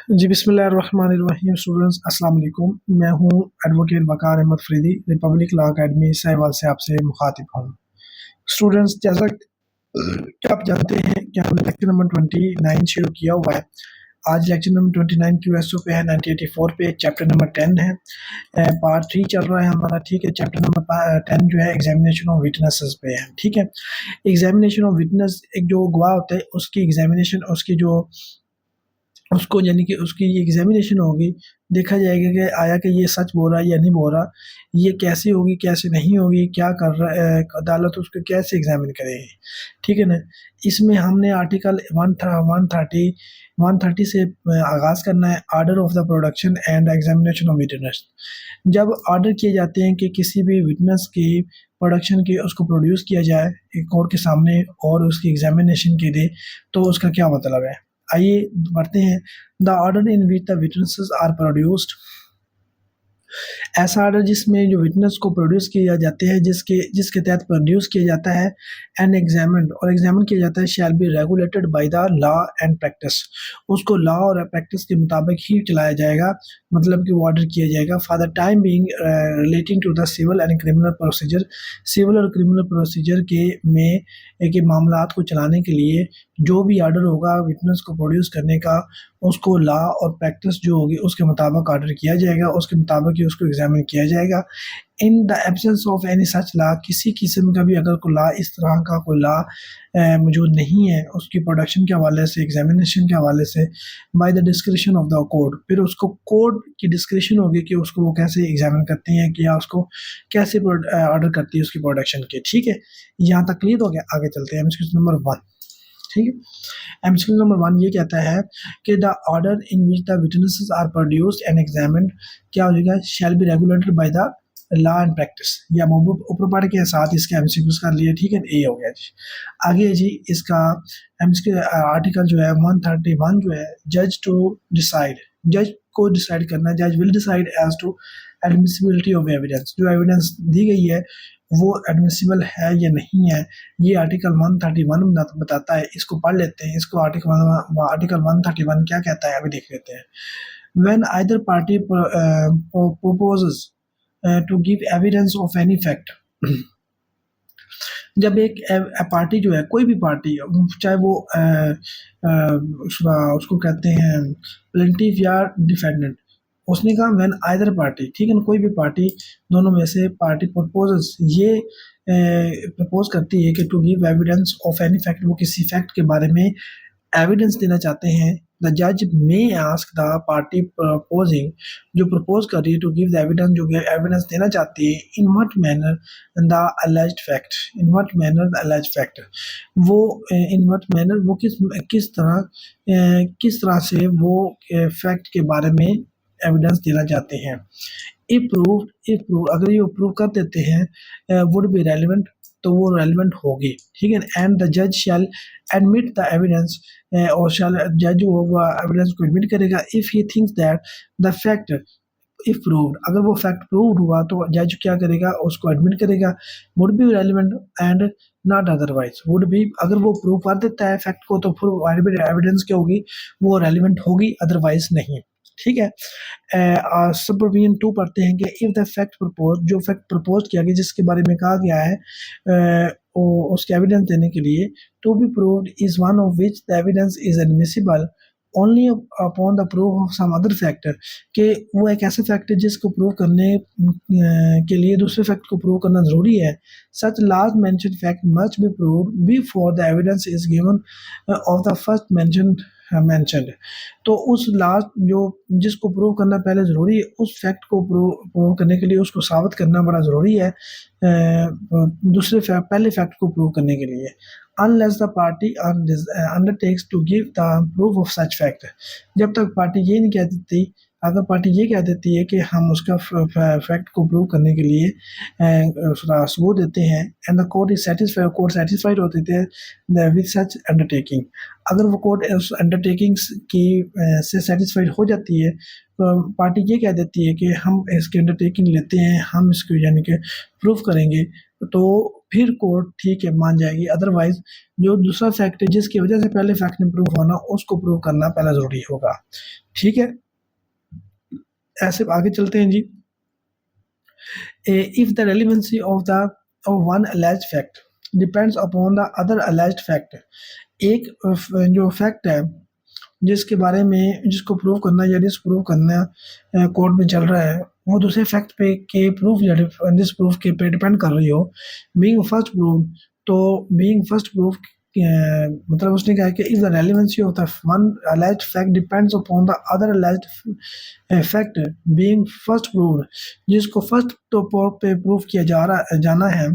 जी, बिस्मिल्लाहिर्रहमानिर्रहीम। स्टूडेंट्स अस्सलाम वालेकुम। मैं हूँ advocate Waqar Ahmed Faridi, republic law academy Sahiwal से आपसे मुख़ातिब हूँ। स्टूडेंट्स, जैसा कि आप जानते हैं कि हमने लेक्चर नंबर 29 शुरू किया हुआ है। आज लेक्चर नंबर 29 क्यूएसओ पे है, 1984 पे चैप्टर नंबर 10 है। पार्ट 3 चल रहा है हमारा, ठीक है। चैप्टर नंबर 10 जो है एग्ज़ामिनेशन ऑफ विटनेसेस पे है, ठीक है। एग्ज़ामिनेशन ऑफ विटनेस, एक जो गवाह होता है उसकी एग्ज़ामिनेशन, उसकी जो उसको यानी कि उसकी एग्ज़ामिनेशन होगी, देखा जाएगा कि आया कि ये सच बोल रहा है या नहीं बोल रहा, ये कैसे होगी, कैसे नहीं होगी, क्या कर रहा है, अदालत उसको कैसे एग्ज़ामिन करेगी, ठीक है ना? इसमें हमने आर्टिकल 130 से आगाज़ करना है, order of the production and examination of witness. जब ऑर्डर किए जाते हैं कि किसी भी विटनेस की प्रोडक्शन की उसको प्रोड्यूस किया जाए एक कोर्ट के सामने और उसकी एग्ज़ामिनेशन के लिए, तो उसका क्या मतलब है? आइए बढ़ते हैं। The order in which the witnesses are produced, ऐसा ऑर्डर जिसमें जो विटनेस को प्रोड्यूस किया जाते हैं, जिसके जिसके तहत प्रोड्यूस किया जाता है एंड एग्जामिन्ड और एग्जामिन किया जाता है, शैल be regulated by the law and practice, उसको लॉ और प्रैक्टिस के मुताबिक ही चलाया जाएगा, मतलब कि वो ऑर्डर किया जाएगा for the time being relating to the civil and criminal procedure, civil और क्रिमिनल प्रोसीजर के मामलात को चलाने के लिए जो भी ऑर्डर होगा विटनेस को प्रोड्यूस करने का, उसको लॉ और प्रैक्टिस जो होगी उसके मुताबिक ऑर्डर किया जाएगा, उसके मुताबिक ही उसको एग्जामिन किया जाएगा। In the absence of any such law, किसी किस्म का भी अगर कोई लॉ, इस तरह का कोई लॉ मौजूद नहीं है उसकी प्रोडक्शन के हवाले से, एग्जामिनेशन के हवाले से, by the discretion of the court, फिर उसको कोर्ट की डिस्क्रिशन होगी कि उसको वो कैसे एग्जामिन करती हैं कि या उसको कैसे ऑर्डर करती है उसकी प्रोडक्शन के, ठीक है। यहाँ तक क्लियर हो गया, आगे चलते हैं एमसीक्यू नंबर 1, ठीक है। एमसीक्यू नंबर 1 ये कहता है कि the order in which the witnesses are produced and examined क्या हो जाएगा, shall be regulated by the law and practice, या ऊपर पढ़ के साथ इसके एमसीक्यूज कर लिए, ठीक है। ए हो गया जी। आगे जी इसका एमसीक्यू आर्टिकल जो है 131 जो है, जज टू डिसाइड, जज को डिसाइड करना है, जज will decide as to admissibility of evidence, जो एविडेंस दी गई है वो एडमिसिबल है या नहीं है, ये आर्टिकल 131 बताता है। इसको पढ़ लेते हैं, इसको आर्टिकल 131 क्या कहता है अभी देख लेते हैं। When either party proposes to give evidence of any fact, जब एक पार्टी जो है, कोई भी पार्टी, चाहे वो उसको कहते हैं प्लेंटिफ या डिफेंडेंट, उसने कहा व्हेन आइदर पार्टी, ठीक है ना, कोई भी पार्टी, दोनों में से पार्टी प्रपोजेस, ये प्रपोज करती है कि to give evidence of any fact, वो किसी फैक्ट के बारे में एविडेंस देना चाहते हैं, द जज may ask the party proposing, जो प्रपोज कर रही है, टू गिव द एविडेंस, जो एविडेंस देना चाहती है, in what manner the alleged fact, in what manner the alleged fact, वो इन व्हाट मैनर, वो किस तरह से वो फैक्ट के बारे में एविडेंस देना चाहते हैं। इफ प्रूव, अगर ये प्रूव कर देते हैं वुड बी रेलिवेंट, तो वो रेलिवेंट होगी, ठीक है। एंड द जज शैल एडमिट द एविडेंस, और शैल जज वो एविडेंस को एडमिट करेगा if he thinks that the fact, if proved, अगर वो फैक्ट प्रूव्ड हुआ तो जज क्या करेगा, उसको एडमिट करेगा, would be relevant and not otherwise, would be, अगर वो प्रूव कर देता है फैक्ट को तो फिर एविडेंस क्या होगी, वो रेलिवेंट होगी, अदरवाइज नहीं, ठीक है। सब प्रोविजन 2 पढ़ते हैं कि इफ द फैक्ट प्रपोज, जो फैक्ट प्रपोज किया गया, जिसके बारे में कहा गया है उसके एविडेंस देने के लिए, to be proved is one of which the evidence is admissible only upon the proof of some other factor, कि वो एक ऐसा फैक्ट है जिसको प्रूव करने के लिए दूसरे फैक्ट को प्रूव करना ज़रूरी है। Such last mention fact must be proved before the evidence is given of the first mentioned, तो उस लास्ट जो जिसको प्रूव करना पहले ज़रूरी है, उस फैक्ट को प्रूव करने के लिए उसको साबित करना बड़ा ज़रूरी है पहले फैक्ट को प्रूव करने के लिए। Unless the party undertakes to give the proof of such fact, जब तक पार्टी ये नहीं कह देती अगर पार्टी ये कह देती है कि हम उसका फैक्ट को प्रूव करने के लिए सबूत देते हैं and the court is satisfied, court satisfied होते थे विद सच अंडरटेकिंग, अगर वो कोर्ट उस अंडरटेकिंग्स की से सेटिस्फाइड हो जाती है तो पार्टी ये कह देती है कि हम इसकी अंडरटेकिंग लेते हैं, हम इसको यानी कि प्रूव करेंगे, तो फिर कोर्ट ठीक है मान जाएगी। अदरवाइज जो दूसरा फैक्ट है जिसकी वजह से पहले फैक्ट ने प्रूव होना उसको प्रूव करना पहला ज़रूरी होगा। ठीक है, ऐसे आगे चलते हैं जी। If the relevancy of the of one alleged fact depends upon the other alleged fact, एक जो फैक्ट है जिसके बारे में जिसको प्रूव करना या डिसप्रूव करना कोर्ट में चल रहा है वो दूसरे फैक्ट पे के प्रूफ या डिसप्रूव के पे डिपेंड कर रही हो। बीइंग फर्स्ट प्रूव, तो बीइंग फर्स्ट प्रूफ मतलब उसने कहा कि if the relevancy of the one alleged fact depends upon the other alleged fact being first proved, जिसको फर्स्ट तो पे प्रूव किया जाना है।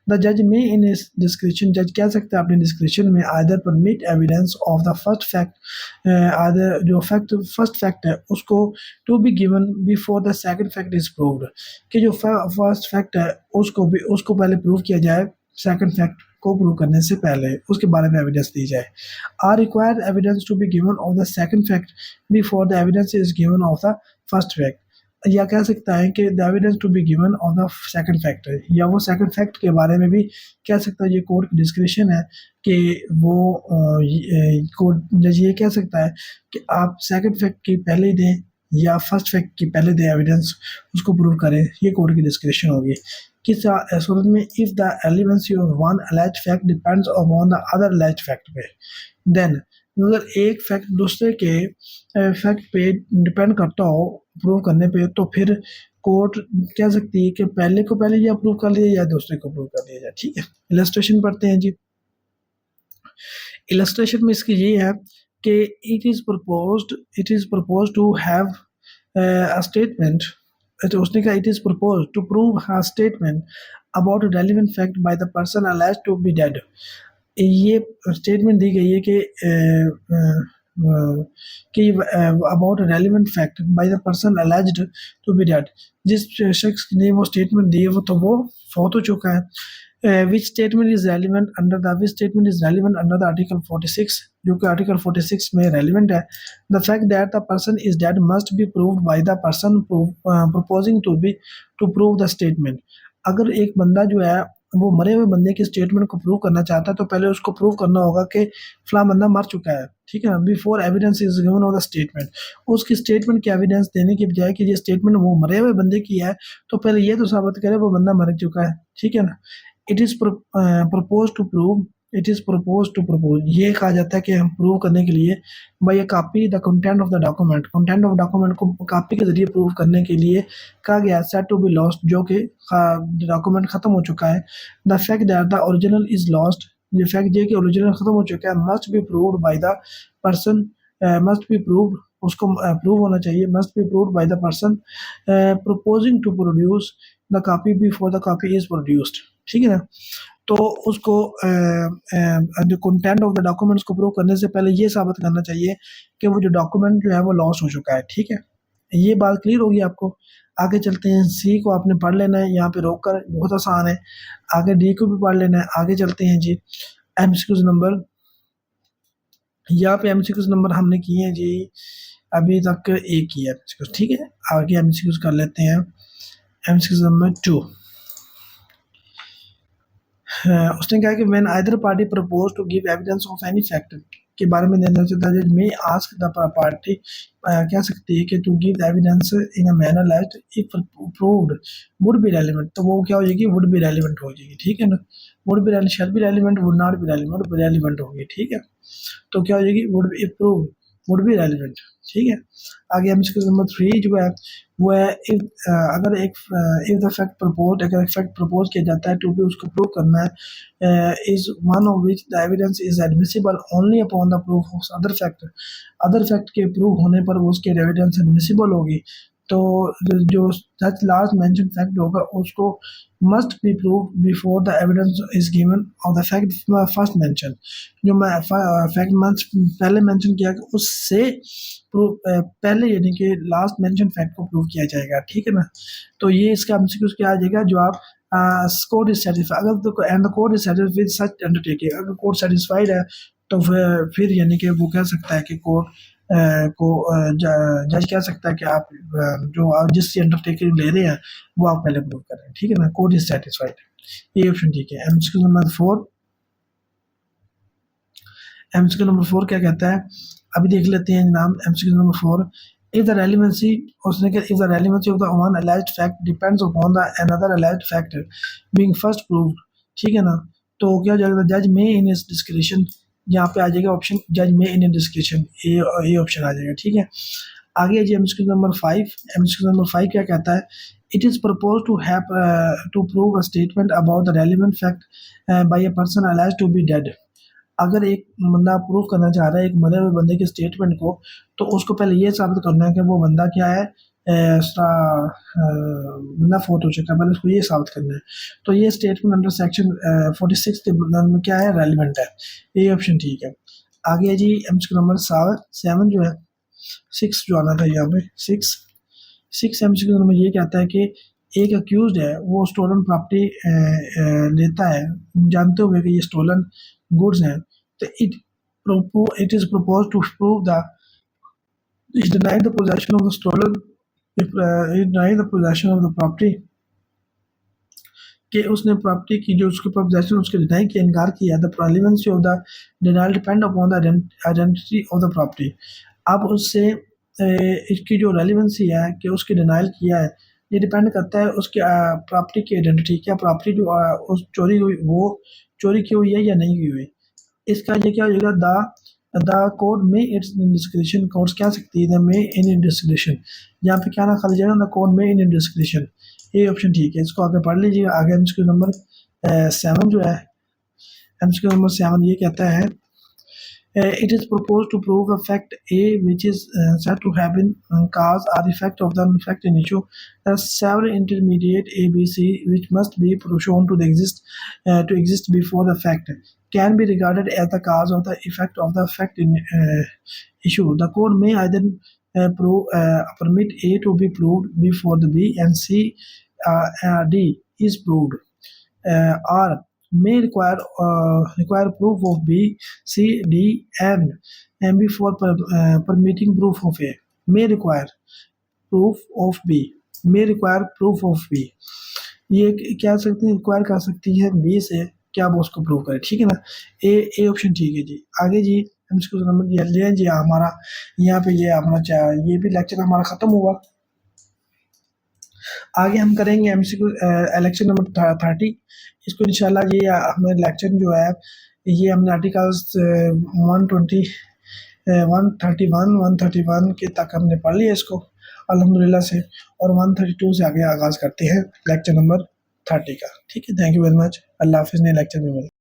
द जज में इन इस डिस्क्रिप्शन, जज कह सकते हैं अपने डिस्क्रिप्शन में either permit evidence of the first fact, either जो फैक्ट फर्स्ट फैक्ट है उसको to be given before the second fact is proved, कि जो फर्स्ट फैक्ट है उसको पहले प्रूव किया जाए सेकंड फैक्ट को प्रूव करने से पहले, उसके बारे में एविडेंस दी जाए। Are required evidence to be given of the second fact before the evidence is given of the first fact, या कह सकता है कि the evidence to be given of the second fact, या वो सेकंड फैक्ट के बारे में भी कह सकता है। ये कोर्ट की डिस्क्रिप्शन है कि वो कोर्ट जज ये कह सकता है कि आप सेकंड फैक्ट की पहले दें या फर्स्ट फैक्ट की पहले दें एविडेंस, उसको प्रूव करें। ये कोर्ट की डिस्क्रिप्शन होगी। किस सूरत में if the relevancy of one alleged fact depends upon the other alleged fact पे, देन अगर एक फैक्ट दूसरे के फैक्ट पे डिपेंड करता हो प्रूव करने पे, तो फिर कोर्ट कह सकती है कि पहले को पहले या प्रूव कर लिया या दूसरे को प्रूव कर दिया जाए। ठीक है, इलस्ट्रेशन पढ़ते हैं जी। इलस्ट्रेशन में इसकी ये है कि it is proposed to have a statement, तो उसने कहा it is proposed to prove a statement about a relevant fact by the person alleged to be dead. ये स्टेटमेंट दी गई है कि about relevant fact by the person alleged to be dead, जिस शख्स ने वो स्टेटमेंट दी है वो फौत हो चुका है। Which statement is relevant under the article 46, जो कि आर्टिकल 46 में रेलिवेंट है। The fact that the person is dead must be proved by the person proposing to prove the statement. अगर एक बंदा जो है वो मरे हुए बंदे की स्टेटमेंट को प्रूव करना चाहता है तो पहले उसको प्रूव करना होगा कि फला बंदा मर चुका है। ठीक है ना, before evidence is given of the statement. उसकी स्टेटमेंट की एविडेंस देने की बजाय कि ये स्टेटमेंट वो मरे हुए बंदे की है, तो पहले ये तो साबित करे वो बंदा मर चुका है। ठीक है ना, it is propose to prove, ये कहा जाता है कि हम प्रूव करने के लिए by copy the content of the document, को कॉपी के जरिए प्रूव करने के लिए कहा गया सेट टू बी लॉस्ट, जो कि डॉक्यूमेंट खत्म हो चुका है। The fact that the original is lost, ये फैक्ट ये कि ओरिजिनल खत्म हो चुका है। Must be proved by the person, must be proved, उसको प्रूव होना चाहिए, must be proved by the person proposing to produce the copy before the copy is produced. ठीक है ना, तो उसको जो कंटेंट ऑफ द डॉक्यूमेंट्स को प्रूव करने से पहले ये साबित करना चाहिए कि वो जो डॉक्यूमेंट जो है वो लॉस हो चुका है। ठीक है, ये बात क्लियर होगी आपको। आगे चलते हैं, सी को आपने पढ़ लेना है, यहाँ पे रोक कर, बहुत आसान है। आगे डी को भी पढ़ लेना है। आगे चलते हैं जी, एमसीक्यूज नंबर, यहाँ पे एमसीक्यूज नंबर हमने किए हैं जी अभी तक एक ही है एमसीक्यूज। ठीक है, आगे एमसीक्यूज कर लेते हैं। एमसीक्यूज नंबर 2, उसने कहा कि when either party propose to give evidence of any fact के बारे में देना चाहता है, में आस्क द पार्टी कह सकती है कि to give evidence in a manner that if proved would be relevant, तो वो क्या हो जाएगी, वुड बी रेलेवेंट हो जाएगी। ठीक है ना, would be relevant, shall be relevant, would not be relevant, would be relevant होगी। ठीक है, तो क्या हो जाएगी, would be proved, would be relevant. ठीक है, आगे हम इसके नंबर 3 जो है वो है अगर एक इफ द फैक्ट प्रपोज, अगर एक फैक्ट प्रपोज किया जाता है टू भी उसको प्रूव करना है, is one of which the evidence is admissible only upon the proof of other fact के प्रूव होने पर वो उसके एविडेंस एडमिसिबल होगी। तो जो सच लास्ट मेंशन फैक्ट होगा उसको must be prove before the evidence is given of the fact first mention, जो मैं फैक्ट पहले मेंशन किया उससे पहले यानी कि लास्ट मेंशन फैक्ट को प्रूव किया जाएगा, ठीक है ना। तो ये इसका एमसीक्यू क्या आ जाएगा, जो आप कोर्ट इज सेटिस्फाइड, अगर तो and the court is satisfied with such undertaking, अगर कोर्ट सेटिस्फाइड है तो फिर यानी कि वो कह सकता है कि कोर्ट को जज कह सकता है कि आप जो आप जिस अंडरटेकिंग ले रहे हैं वो आप पहले प्रूव करें, ठीक है ना। कोर्ट इज सेटिस्फाइड, ये ऑप्शन ठीक है। एमसीक्यू नंबर 4, एमसीक्यू नंबर 4 क्या कहता है, अभी देख लेते हैं नाम। MCQ number 4, if the relevancy, उसने कहा if the relevancy of the one alleged fact depends upon the another alleged fact being first proved, ठीक है ना। तो क्या हो जाएगा, जज में इन इस डिस्क्रिप्शन, यहाँ पे आ जाएगा ऑप्शन जज में इन डिस्क्रिप्शन, ये ऑप्शन आ जाएगा, ठीक है। आगे जी एमसीक्यू नंबर 5, एमसीक्यू नंबर 5 क्या कहता है, it is propose to have to prove a statement about the relevant fact by a person alleged to be dead। अगर एक बंदा प्रूव करना चाह रहा है एक मरे हुए बंदे के स्टेटमेंट को, तो उसको पहले ये साबित करना है कि वो बंदा क्या है, उसका बंदा फोट हो चुका है, पहले उसको ये साबित करना है। तो ये स्टेटमेंट अंडर सेक्शन 46 के में क्या है, रेलिवेंट है, ये ऑप्शन ठीक है। आगे जी एमसीक्यू नंबर 7 जो है, 6 जो आना था यहाँ पे, 6 एमसीक्यू नंबर ये कहता है कि एक अक्यूज्ड है वो स्टोलन प्रॉपर्टी लेता है जानते हुए कि ये स्टोलन गुड्स हैं, तो it is propose to prove the it denied the possession of the stolen, it denied the possession of the property, कि उसने प्रॉपर्टी की जो उसके पोजेशन उसके डिनाई किया, इनकार किया। The relevancy of the denial depend upon the identity of the property. अब उससे इसकी जो रेलेवेंसी है कि उसकी डिनाइल किया है, ये डिपेंड करता है उसकी प्रॉपर्टी की आइडेंटिटी, क्या प्रॉपर्टी जो उस चोरी हुई वो चोरी की हुई है या नहीं की हुई। इसका ये क्या हो जाएगा, द कोर्ट में इट्स डिस्क्रिप्शन, कोर्ट क्या सकती है में इन डिस्क्रिप्शन, यहाँ पे क्या ना खाली जाएगा, द कोर्ट में इन डिस्क्रिप्शन, ये ऑप्शन ठीक है। इसको आगे पढ़ लीजिएगा। आगे एमसीक्यू नंबर 7 जो है, एमसीक्यू नंबर 7 ये कहता है, it is proposed to prove a fact A which is said to have been cause or effect of the fact in issue. There are several intermediate A, B, C which must be shown to exist before the fact can be regarded as the cause of the effect of the fact in issue. The court may either permit A to be proved before the B and C D is proved, or may require proof of B, C, D, and before permitting proof of A. May require proof of B. May require proof of B. ये क्या सकते हैं, require कर सकती है B से क्या वो उसको प्रूव करे, ठीक है ना। ए ऑप्शन ठीक है जी। आगे जी हम इसको नंबर ले जी हमारा यहाँ पे ये अपना ये भी लेक्चर हमारा ख़त्म हुआ। आगे हम करेंगे एमसीक्यू इलेक्शन नंबर 30। इसको इंशाल्लाह ये हमें लेक्चर जो है ये हमने आर्टिकल्स 120 131 131 के तक हमने पढ़ लिया इसको अल्हम्दुलिल्लाह से, और 132 से आगे आगाज़ करते हैं लेक्चर नंबर 30 का, ठीक है। थैंक यू वेरी मच, अल्लाह हाफिज़, नए लेक्चर में मिलते हैं।